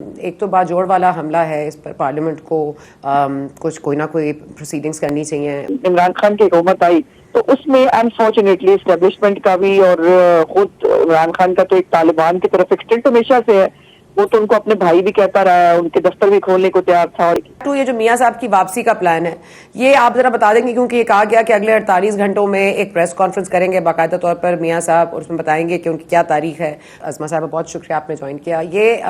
ایک تو باجوڑ والا حملہ ہے، اس پر پارلیمنٹ کو کچھ کوئی نہ کوئی پروسیڈنگز کرنی چاہیے۔ عمران خان کی حکومت آئی تو اس میں انفارچونیٹلی اسٹیبلشمنٹ کا بھی اور خود عمران خان کا تو ایک طالبان کی طرف ایکسٹینٹ ہمیشہ سے ہے، وہ تو ان کو اپنے بھائی بھی کہتا رہا ہے، ان کے دفتر بھی کھولنے کو تیار تھا۔ اور تو یہ جو میاں صاحب کی واپسی کا پلان ہے، یہ آپ ذرا بتا دیں گے، کیونکہ یہ کہا گیا کہ اگلے 48 گھنٹوں میں ایک پریس کانفرنس کریں گے باقاعدہ طور پر میاں صاحب، اور اس میں بتائیں گے کہ ان کی کیا تاریخ ہے۔ عظمہ صاحبہ بہت شکریہ آپ نے جوائن کیا۔ یہ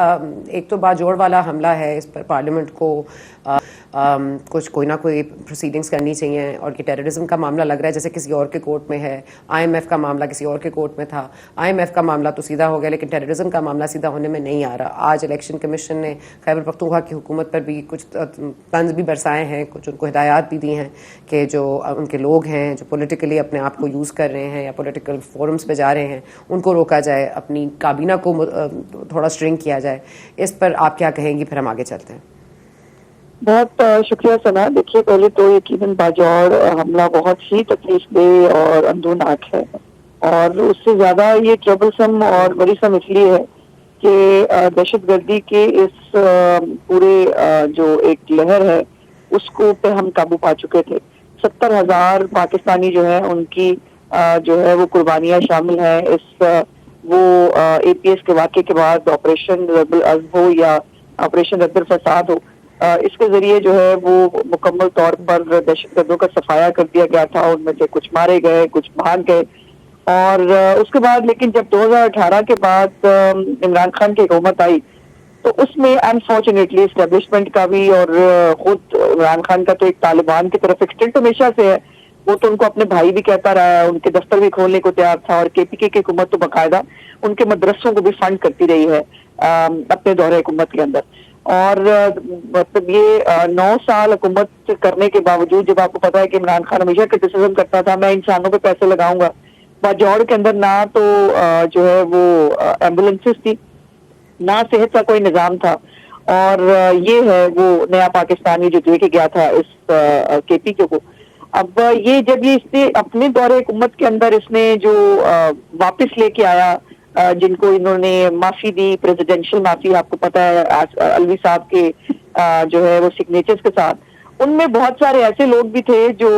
ایک تو باجوڑ والا حملہ ہے، اس پر پارلیمنٹ کو کچھ کوئی نہ کوئی پروسیڈنگز کرنی چاہیے، اور کہ ٹیررزم کا معاملہ لگ رہا ہے جیسے کسی اور کے کورٹ میں ہے، IMF کا معاملہ کسی اور کے کورٹ میں تھا، IMF کا معاملہ تو سیدھا ہو گیا لیکن ٹیررزم کا معاملہ سیدھا ہونے میں نہیں آ رہا۔ آج الیکشن کمیشن نے خیبر پختونخوا کی حکومت پر بھی کچھ طنز بھی برسائے ہیں، کچھ ان کو ہدایات بھی دی ہیں کہ جو ان کے لوگ ہیں جو پولیٹیکلی اپنے آپ کو یوز کر رہے ہیں یا پولیٹیکل فورمز پہ جا رہے ہیں ان کو روکا جائے، اپنی کابینہ کو تھوڑا سٹرنگ کیا جائے۔ اس پر آپ کیا کہیں گی؟ پھر ہم آگے چلتے ہیں۔ بہت شکریہ ثنا۔ دیکھیے، پہلے تو یقیناً باجوڑ حملہ بہت ہی تکلیف دہ اور اندوناک ہے، اور اس سے زیادہ یہ ٹربلسم اور ورثم اس لیے ہے کہ دہشت گردی کے اس پورے جو ایک لہر ہے اس کو پہ ہم قابو پا چکے تھے۔ 70,000 پاکستانی جو ہیں ان کی جو ہے وہ قربانیاں شامل ہیں اس وہ APS کے واقعے کے بعد آپریشن رد العزم ہو یا آپریشن رد الفساد ہو، اس کے ذریعے جو ہے وہ مکمل طور پر دہشت گردوں کا صفایا کر دیا گیا تھا، ان میں سے کچھ مارے گئے، کچھ بھاگ گئے۔ اور اس کے بعد لیکن جب 2018 کے بعد عمران خان کی حکومت آئی تو اس میں انفارچونیٹلی اسٹیبلشمنٹ کا بھی اور خود عمران خان کا تو ایک طالبان کی طرف ایکسٹینٹ ہمیشہ سے ہے، وہ تو ان کو اپنے بھائی بھی کہتا رہا ہے، ان کے دفتر بھی کھولنے کو تیار تھا، اور KPK کی حکومت تو باقاعدہ ان کے مدرسوں کو بھی فنڈ کرتی رہی ہے اپنے دور حکومت کے اندر۔ اور مطلب یہ 9 سال حکومت کرنے کے باوجود جب آپ کو پتا ہے کہ عمران خان ہمیشہ کرٹیسزم کرتا تھا میں انسانوں پہ پیسے لگاؤں گا، باجوڑ کے اندر نہ تو جو ہے وہ ایمبولینسز تھی، نہ صحت کا کوئی نظام تھا، اور یہ ہے وہ نیا پاکستانی جو دے کے گیا تھا اس KPK کو۔ اب یہ جب یہ اس نے اپنے دور حکومت کے اندر اس نے جو واپس لے کے آیا، جن کو انہوں نے معافی دی، پریزیڈینشل معافی، آپ کو پتا ہے الوی صاحب کے جو ہے وہ سگنیچرز کے ساتھ، ان میں بہت سارے ایسے لوگ بھی تھے جو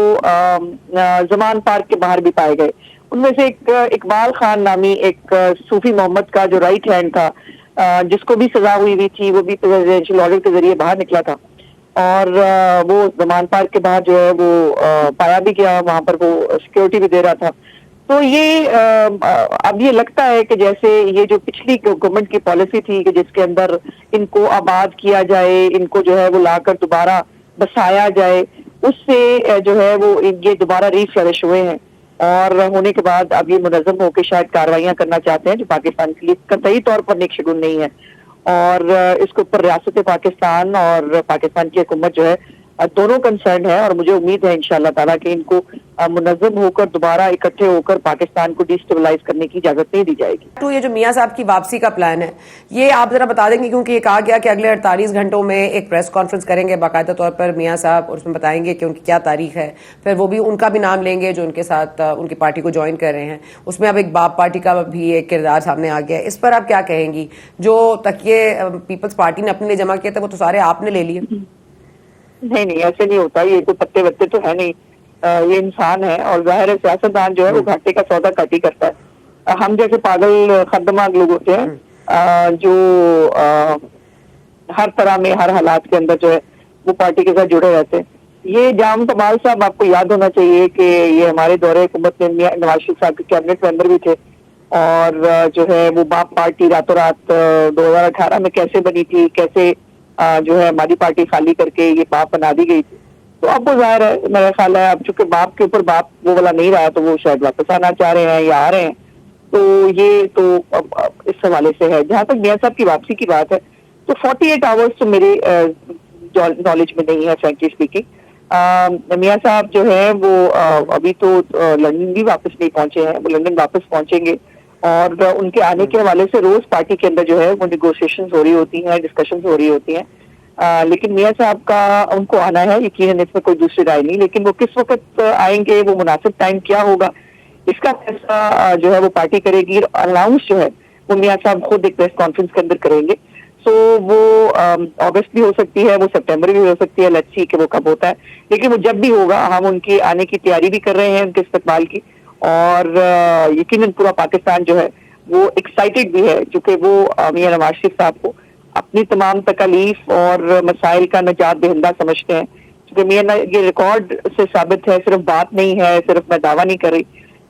زمان پارک کے باہر بھی پائے گئے۔ ان میں سے ایک اقبال خان نامی ایک صوفی محمد کا جو رائٹ ہینڈ تھا، جس کو بھی سزا ہوئی تھی، وہ بھی پریزیڈینشل آرڈر کے ذریعے باہر نکلا تھا، اور وہ زمان پارک کے باہر جو ہے وہ پایا بھی گیا، وہاں پر وہ سیکیورٹی بھی دے رہا تھا۔ تو یہ اب یہ لگتا ہے کہ جیسے یہ جو پچھلی گورنمنٹ کی پالیسی تھی کہ جس کے اندر ان کو آباد کیا جائے، ان کو جو ہے وہ لا کر دوبارہ بسایا جائے، اس سے جو ہے وہ یہ دوبارہ ری فلرش ہوئے ہیں، اور ہونے کے بعد اب یہ منظم ہو کے شاید کارروائیاں کرنا چاہتے ہیں جو پاکستان کے لیے قطعی طور پر نیک شگون نہیں ہے۔ اور اس کے اوپر ریاست پاکستان اور پاکستان کی حکومت جو ہے دونوں کنسرن ہے، اور مجھے امید ہے انشاءاللہ تعالیٰ کہ ان کو منظم ہو کر دوبارہ اکٹھے ہو کر پاکستان کو ڈیسٹیبلائز کرنے کی اجازت نہیں دی جائے گی۔ تو یہ جو میاں صاحب کی واپسی کا پلان ہے، یہ آپ ذرا بتا دیں گے، کیونکہ یہ کہا گیا کہ اگلے 48 گھنٹوں میں ایک پریس کانفرنس کریں گے باقاعدہ طور پر میاں صاحب، اور اس میں بتائیں گے کہ ان کی کیا تاریخ ہے، پھر وہ بھی ان کا بھی نام لیں گے جو ان کے ساتھ ان کی پارٹی کو جوائن کر رہے ہیں۔ اس میں اب ایک باپ پارٹی کا بھی ایک کردار سامنے آ گیا ہے، اس پر آپ کیا کہیں گی؟ جو تکیے پیپلز پارٹی نے اپنے لیے جمع کیے تھے وہ تو سارے آپ نے لے لیے۔ نہیں ایسے نہیں ہوتا، یہ کوئی پتے وتے تو ہے نہیں، یہ انسان ہے، اور ظاہر ہے سیاستدان جو ہے وہ گھاٹے کا سودا کٹ ہی کرتا ہے۔ ہم جیسے پاگل خدمات لوگ ہوتے ہیں جو ہر طرح میں ہر حالات کے اندر جو ہے وہ پارٹی کے ساتھ جڑے رہتے ہیں۔ یہ جام کمال صاحب آپ کو یاد ہونا چاہیے کہ یہ ہمارے دور حکومت میں نواز شریف صاحب کے کیبنٹ ممبر بھی تھے، اور جو ہے وہ باپ پارٹی راتوں رات 2018 میں کیسے بنی تھی، کیسے جو ہے ہماری پارٹی خالی کر کے یہ باپ بنا دی گئی تھی۔ تو اب وہ ظاہر ہے میرا خیال ہے اب چونکہ باپ کے اوپر باپ وہ والا نہیں رہا تو وہ شاید واپس آنا چاہ رہے ہیں یا آ رہے ہیں، تو یہ تو اس حوالے سے ہے۔ جہاں تک میاں صاحب کی واپسی کی بات ہے تو 48 آورز تو میری نالج میں نہیں ہے فرینکلی اسپیکنگ۔ میاں صاحب جو ہے وہ ابھی تو لندن بھی واپس نہیں پہنچے ہیں، وہ لندن واپس پہنچیں گے، اور ان کے آنے کے حوالے سے روز پارٹی کے اندر جو ہے وہ نیگوشیشنز ہو رہی ہوتی ہیں، ڈسکشنز ہو رہی ہوتی ہیں۔ لیکن میاں صاحب کا ان کو آنا ہے، یقیناً اس میں کوئی دوسری رائے نہیں، لیکن وہ کس وقت آئیں گے، وہ مناسب ٹائم کیا ہوگا، اس کا فیصلہ جو ہے وہ پارٹی کرے گی۔ اناؤنس جو ہے وہ میاں صاحب خود ایک پریس کانفرنس کے اندر کریں گے۔ سو وہ اگست بھی ہو سکتی ہے، وہ سپٹمبر بھی ہو سکتی ہے، لیٹس سی کہ وہ کب ہوتا ہے، لیکن وہ جب بھی ہوگا ہم ان کی آنے کی تیاری بھی کر رہے ہیں، ان کے استقبال کی، اور یقیناً پورا پاکستان جو ہے وہ ایکسائٹیڈ بھی ہے، چونکہ وہ میاں نواز شریف صاحب کو اپنی تمام تکالیف اور مسائل کا نجات دہندہ سمجھتے ہیں، کیونکہ میاں یہ ریکارڈ سے ثابت ہے، صرف بات نہیں ہے، صرف میں دعویٰ نہیں کر رہی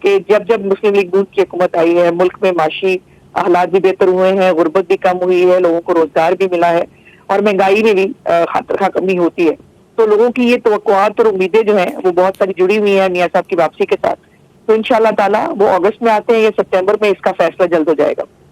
کہ جب جب مسلم لیگ نون کی حکومت آئی ہے ملک میں معاشی حالات بھی بہتر ہوئے ہیں، غربت بھی کم ہوئی ہے، لوگوں کو روزگار بھی ملا ہے، اور مہنگائی میں بھی خاطر خواہ کمی ہوتی ہے، تو لوگوں کی یہ توقعات اور امیدیں جو ہیں وہ بہت ساری جڑی ہوئی ہیں میاں صاحب کی واپسی کے ساتھ، تو انشاءاللہ تعالیٰ وہ اگست میں آتے ہیں یا سپٹمبر میں، اس کا فیصلہ جلد ہو جائے گا۔